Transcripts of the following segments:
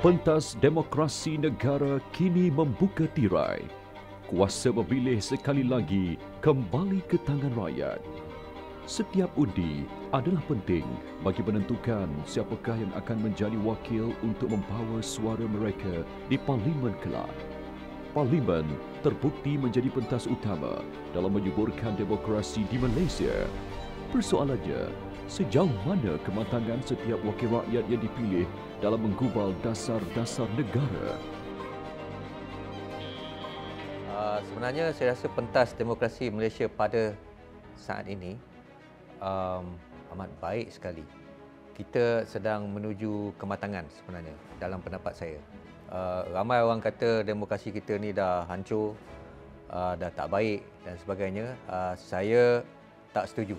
Pentas demokrasi negara kini membuka tirai. Kuasa memilih sekali lagi kembali ke tangan rakyat. Setiap undi adalah penting bagi menentukan siapakah yang akan menjadi wakil untuk membawa suara mereka di Parlimen kelak. Parlimen terbukti menjadi pentas utama dalam menyuburkan demokrasi di Malaysia. Persoalannya, sejauh mana kematangan setiap wakil rakyat yang dipilih dalam menggubal dasar-dasar negara? Sebenarnya saya rasa pentas demokrasi Malaysia pada saat ini amat baik sekali. Kita sedang menuju kematangan sebenarnya dalam pendapat saya. Ramai orang kata demokrasi kita ni dah hancur, dah tak baik dan sebagainya. Saya tak setuju.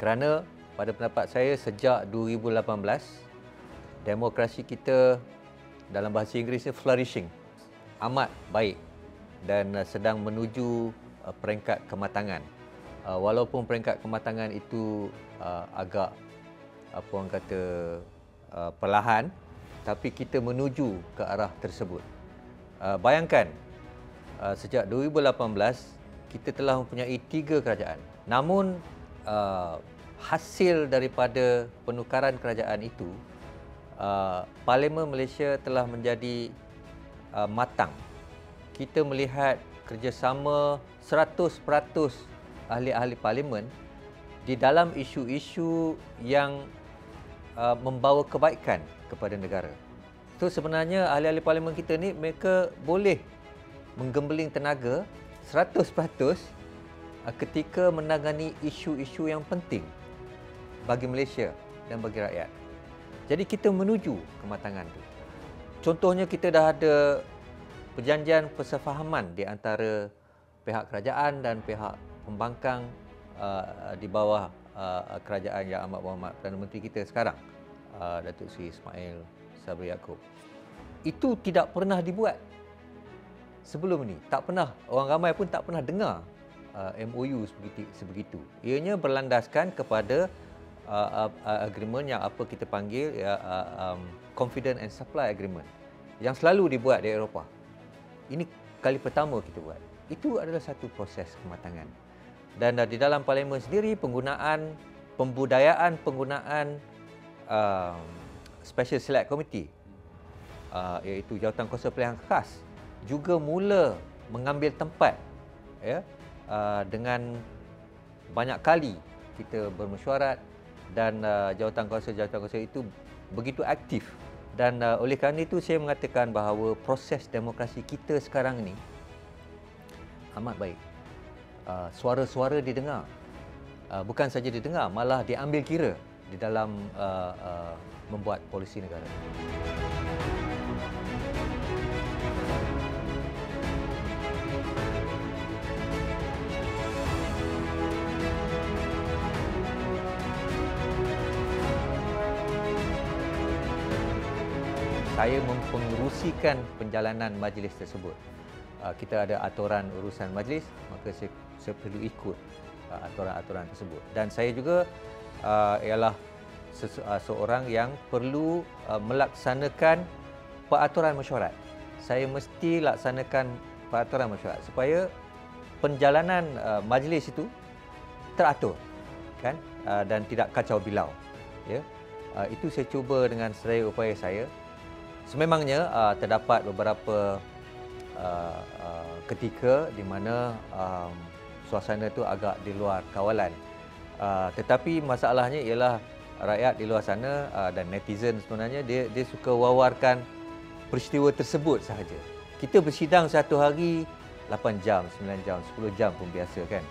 Kerana pada pendapat saya sejak 2018 demokrasi kita dalam bahasa Inggerisnya flourishing, amat baik dan sedang menuju peringkat kematangan. Walaupun peringkat kematangan itu agak apa orang kata perlahan, tapi kita menuju ke arah tersebut. Bayangkan sejak 2018 kita telah mempunyai 3 kerajaan. Namun hasil daripada penukaran kerajaan itu, Parlimen Malaysia telah menjadi matang. Kita melihat kerjasama 100% ahli-ahli parlimen di dalam isu-isu yang membawa kebaikan kepada negara. So sebenarnya ahli-ahli parlimen kita ni mereka boleh menggembeling tenaga 100% ketika menangani isu-isu yang penting bagi Malaysia dan bagi rakyat. Jadi kita menuju kematangan itu. Contohnya kita dah ada perjanjian persefahaman di antara pihak kerajaan dan pihak pembangkang di bawah kerajaan Yang Amat Berhormat Perdana Menteri kita sekarang, Datuk Seri Ismail Sabri Yaakob. Itu tidak pernah dibuat sebelum ini. Tak pernah, orang ramai pun tak pernah dengar MOU sebegitu. Ianya berlandaskan kepada agreement yang apa kita panggil Confidence and Supply Agreement yang selalu dibuat di Eropah. Ini kali pertama kita buat. Itu adalah satu proses kematangan. Dan di dalam parlimen sendiri pembudayaan penggunaan Special Select Committee iaitu Jawatankuasa Pilihan Khas juga mula mengambil tempat, ya, dengan banyak kali kita bermesyuarat dan jawatankuasa itu begitu aktif. Dan oleh kerana itu saya mengatakan bahawa proses demokrasi kita sekarang ini amat baik. Suara-suara didengar. Bukan saja didengar, malah diambil kira di dalam membuat polisi negara. Saya mempengerusikan penjalanan majlis tersebut. Kita ada aturan urusan majlis, maka saya perlu ikut aturan-aturan tersebut. Dan saya juga ialah seorang yang perlu melaksanakan peraturan mesyuarat. Saya mesti laksanakan peraturan mesyuarat supaya penjalanan majlis itu teratur, kan, dan tidak kacau bilau. Ya, itu saya cuba dengan sedaya upaya saya. Sememangnya terdapat beberapa ketika di mana suasana itu agak di luar kawalan. Tetapi masalahnya ialah rakyat di luar sana dan netizen sebenarnya dia suka wawarkan peristiwa tersebut sahaja. Kita bersidang satu hari 8 jam, 9 jam, 10 jam pun biasa, kan.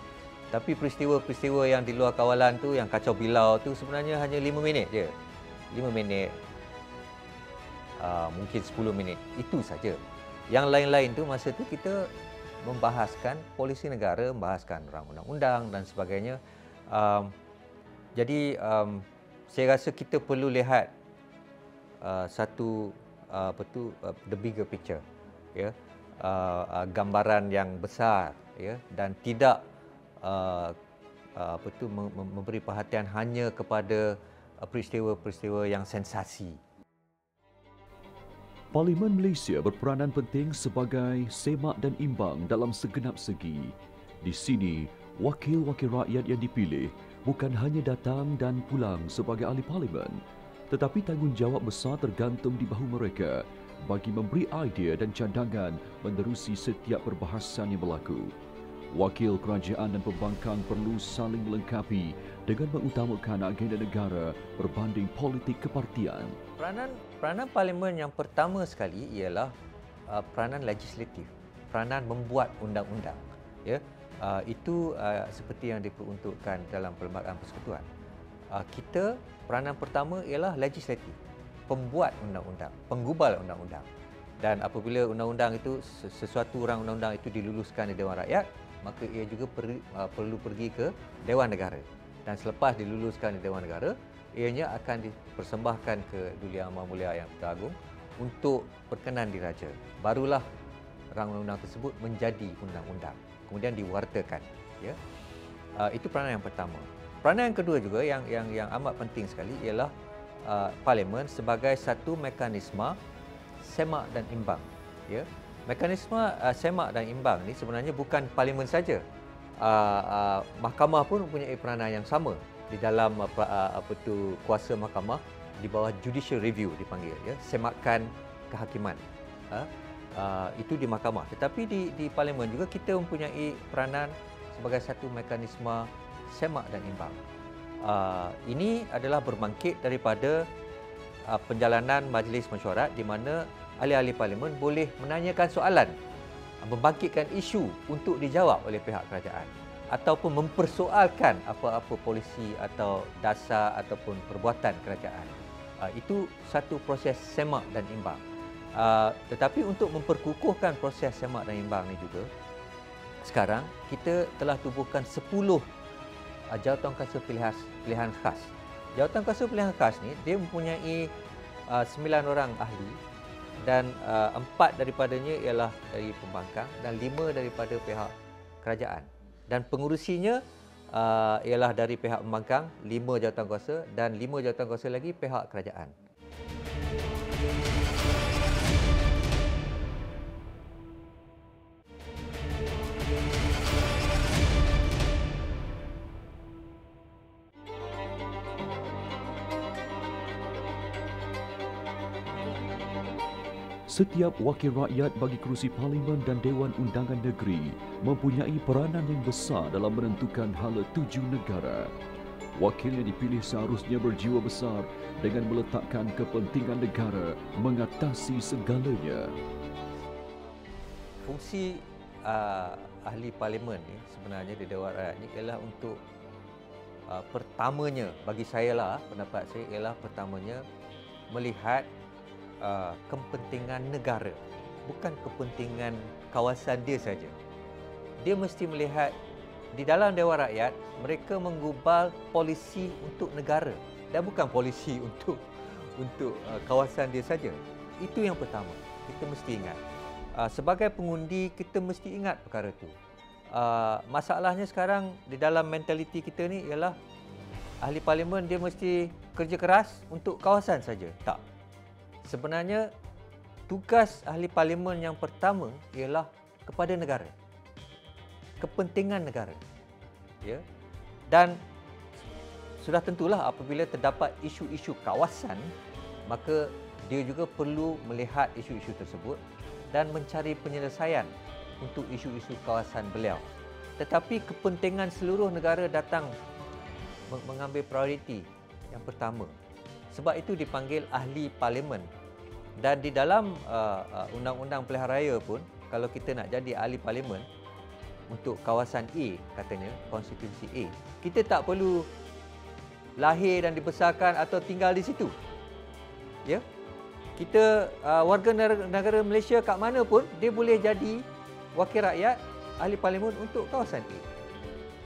Tapi peristiwa-peristiwa yang di luar kawalan tu, yang kacau bilau tu sebenarnya hanya 5 minit je. 5 minit. Mungkin 10 minit, itu saja. Yang lain-lain tu masa tu kita membahaskan polisi negara, membahaskan rang undang-undang dan sebagainya. Jadi saya rasa kita perlu lihat the bigger picture, ya, gambaran yang besar, ya, dan tidak memberi perhatian hanya kepada peristiwa-peristiwa yang sensasi. Parlimen Malaysia berperanan penting sebagai semak dan imbang dalam segenap segi. Di sini, wakil-wakil rakyat yang dipilih bukan hanya datang dan pulang sebagai ahli parlimen, tetapi tanggungjawab besar tergantung di bahu mereka bagi memberi idea dan cadangan menerusi setiap perbahasan yang berlaku. Wakil kerajaan dan pembangkang perlu saling melengkapi dengan mengutamakan agenda negara berbanding politik kepartian. Peranan parlimen yang pertama sekali ialah peranan legislatif, peranan membuat undang-undang. Ya, itu seperti yang diperuntukkan dalam Perlembagaan Persekutuan. Kita peranan pertama ialah legislatif, pembuat undang-undang, penggubal undang-undang. Dan apabila undang-undang itu sesuatu orang undang-undang itu diluluskan di Dewan Rakyat, maka ia juga perlu pergi ke Dewan Negara. Dan selepas diluluskan di Dewan Negara, ianya akan dipersembahkan ke Duli Amat Mulia Yang Pertuan Agong untuk perkenan diraja. Barulah rang undang-undang tersebut menjadi undang-undang, kemudian diwartakan. Ya, itu peranan yang pertama. Peranan yang kedua juga yang amat penting sekali ialah parlimen sebagai satu mekanisme semak dan imbang. Ya, mekanisme semak dan imbang ni sebenarnya bukan parlimen saja. Mahkamah pun mempunyai peranan yang sama di dalam kuasa mahkamah di bawah judicial review dipanggil, ya, semakan kehakiman. Itu di mahkamah. Tetapi di parlimen juga kita mempunyai peranan sebagai satu mekanisme semak dan imbang. Ini adalah berbangkit daripada penjalanan majlis mesyuarat di mana ahli-ahli parlimen boleh menanyakan soalan, membangkitkan isu untuk dijawab oleh pihak kerajaan ataupun mempersoalkan apa-apa polisi atau dasar ataupun perbuatan kerajaan. Itu satu proses semak dan imbang. Tetapi untuk memperkukuhkan proses semak dan imbang ini juga, sekarang kita telah tubuhkan 10 jawatankuasa pilihan khas. Jawatankuasa pilihan khas ni dia mempunyai 9 orang ahli dan 4 daripadanya ialah dari pembangkang dan 5 daripada pihak kerajaan. Dan pengurusinya ialah dari pihak pembangkang 5 jawatankuasa dan 5 jawatankuasa lagi pihak kerajaan. Setiap wakil rakyat bagi kerusi parlimen dan Dewan Undangan Negeri mempunyai peranan yang besar dalam menentukan hala tuju negara. Wakil yang dipilih seharusnya berjiwa besar dengan meletakkan kepentingan negara mengatasi segalanya. Fungsi ahli parlimen ni sebenarnya di Dewan Rakyat ni ialah untuk pertamanya, bagi saya lah, pendapat saya ialah pertamanya melihat kepentingan negara, bukan kepentingan kawasan dia saja. Dia mesti melihat di dalam Dewan Rakyat mereka menggubal polisi untuk negara dan bukan polisi untuk kawasan dia saja. Itu yang pertama kita mesti ingat. Sebagai pengundi kita mesti ingat perkara itu. Masalahnya sekarang di dalam mentaliti kita ni ialah ahli parlimen dia mesti kerja keras untuk kawasan saja. Tak. Sebenarnya tugas ahli parlimen yang pertama ialah kepada negara, kepentingan negara, ya. Dan sudah tentulah apabila terdapat isu-isu kawasan, maka dia juga perlu melihat isu-isu tersebut dan mencari penyelesaian untuk isu-isu kawasan beliau. Tetapi kepentingan seluruh negara datang mengambil prioriti yang pertama. Sebab itu dipanggil ahli parlimen. Dan di dalam undang-undang pilihan raya pun, kalau kita nak jadi ahli parlimen untuk kawasan A, katanya konstitusi A, kita tak perlu lahir dan dibesarkan atau tinggal di situ. Ya, kita warga negara Malaysia kat mana pun dia boleh jadi wakil rakyat ahli parlimen untuk kawasan A.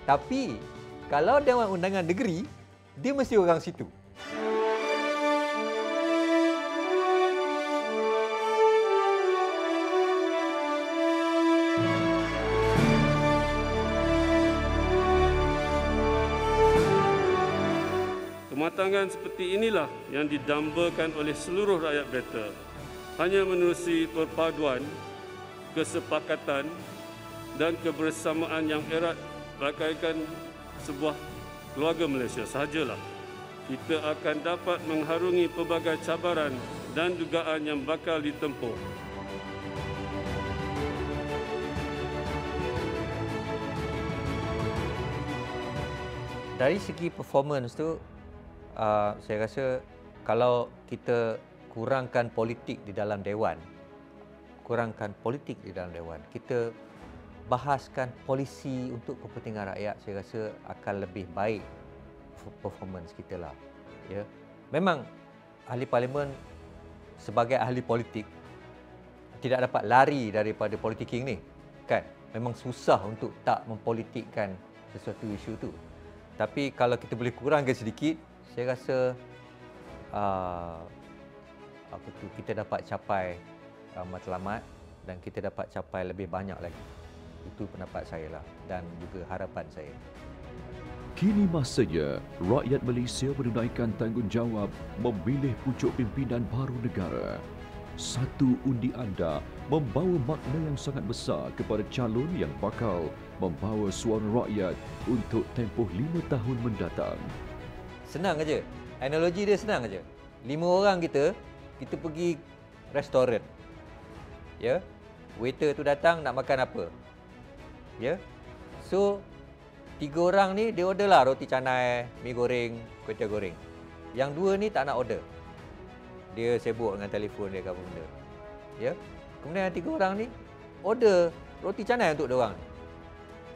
Tapi kalau Dewan Undangan Negeri, dia mesti orang situ. Kematangan seperti inilah yang didambakan oleh seluruh rakyat Betel hanya menerusi perpaduan, kesepakatan dan kebersamaan yang erat bagaikan sebuah keluarga Malaysia sahajalah kita akan dapat mengharungi pelbagai cabaran dan dugaan yang bakal ditempuh. Dari segi performance tu, saya rasa kalau kita kurangkan politik di dalam Dewan, kita bahaskan polisi untuk kepentingan rakyat, saya rasa akan lebih baik performance kita lah. Ya. Memang ahli parlimen sebagai ahli politik tidak dapat lari daripada politicking ni, kan? Memang susah untuk tak mempolitikkan sesuatu isu tu. Tapi kalau kita boleh kurangkan sedikit, saya rasa kita dapat capai matlamat dan kita dapat capai lebih banyak lagi. Itu pendapat saya lah dan juga harapan saya. Kini masanya rakyat Malaysia menunaikan tanggungjawab memilih pucuk pimpinan baru negara. Satu undi anda membawa makna yang sangat besar kepada calon yang bakal membawa suara rakyat untuk tempoh 5 tahun mendatang. Senang aja. Analogi dia senang aja. 5 orang kita pergi restoran. Ya. Waiter tu datang nak makan apa? Ya. So 3 orang ni dia order lah roti canai, mi goreng, kuih tiaw goreng. Yang 2 ni tak nak order. Dia sibuk dengan telefon dia ke apa benda. Ya. Kemudian yang 3 orang ni order roti canai untuk 2 orang.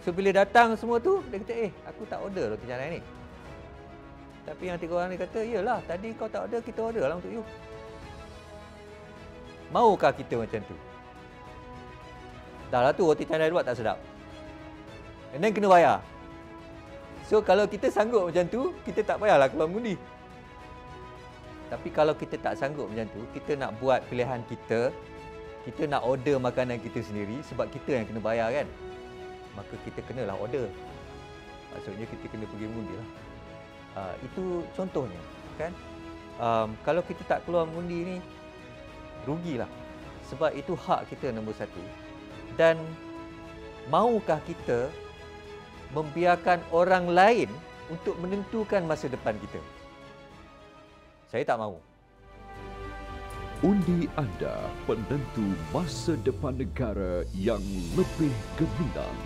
So bila datang semua tu dia kata, aku tak order roti canai ni. Tapi yang 3 orang ni kata, yelah tadi kau tak order, kita order lah untuk you. Maukah kita macam tu? Dah lah tu roti canai buat tak sedap. And then kena bayar. So kalau kita sanggup macam tu, kita tak payahlah keluar mengundi. Tapi kalau kita tak sanggup macam tu, kita nak buat pilihan kita nak order makanan kita sendiri sebab kita yang kena bayar kan. Maka kita kenalah order. Maksudnya kita kena pergi mengundi lah. Itu contohnya kan. Kalau kita tak keluar mengundi ni, rugilah. Sebab itu hak kita nombor 1. Dan maukah kita membiarkan orang lain untuk menentukan masa depan kita? Saya tak mahu. Undi anda penentu masa depan negara yang lebih gemilang.